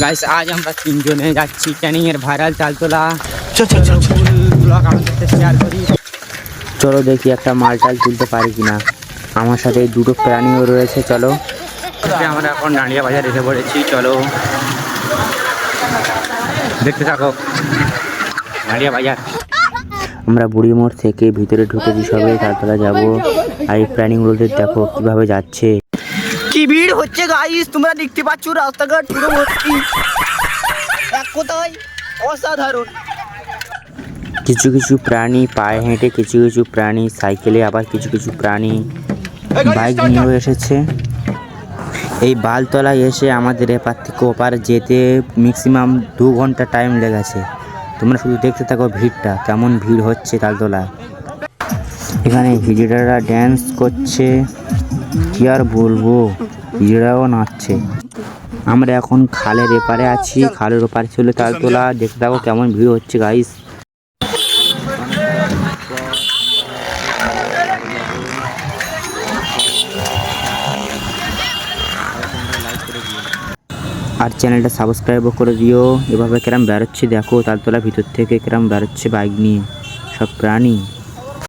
Guys আজ আমরা তিনজনে যাচ্ছি ক্যানিং এর ভাইরাল চালতলা। ব্লগ আমাদের সাথে শেয়ার করি। চলো দেখি একটা মালটাল তুলতে পারি কিনা। আমার সাথে এই দুটো প্রাণীও রয়েছে। চলো আমরা এখন নালিয়া বাজার এসে পড়েছি। চলো দেখতে থাকো নালিয়া বাজার। আমরা বুড়ি মোড় থেকে ভিতরে ঢুকেছি, সবাই চালতলা যাবো। আর এই প্রাণীগুলোদের দেখো কিভাবে যাচ্ছে। কি ভিড় হচ্ছে গাইস, তোমরা দেখতে পাচ্ছ রাস্তাঘাট পুরো ভর্তি, এক কথায় অসাধারণ। কিছু কিছু প্রাণী পায়ে হেঁটে, কিছু কিছু প্রাণী সাইকেলে, আবার কিছু কিছু প্রাণী বাইক নিয়েও এসেছে। এই বালতলায় এসে আমাদের এপার থেকে ওপার যেতে ম্যাক্সিমাম 2 ঘন্টা টাইম লেগেছে। তোমরা শুধু দেখতে থাকো ভিড়টা, কেমন ভিড় হচ্ছে তালতলায়। এখানে হিজড়ারা ড্যান্স করছে, কি আর বলবো, হিজড়াও নাচছে। আমরা এখন খালের এপারে আছি, খালের ওপারে ছিল তালতলা। দেখতে থাকো কেমন ভিড় হচ্ছে গাইস। আর চ্যানেলটা সাবস্ক্রাইবও করে দিও। এভাবে কেরম বেরোচ্ছে দেখো তালতলা ভিতর থেকে, কেরম বেরোচ্ছে বাইক নিয়ে সব প্রাণী।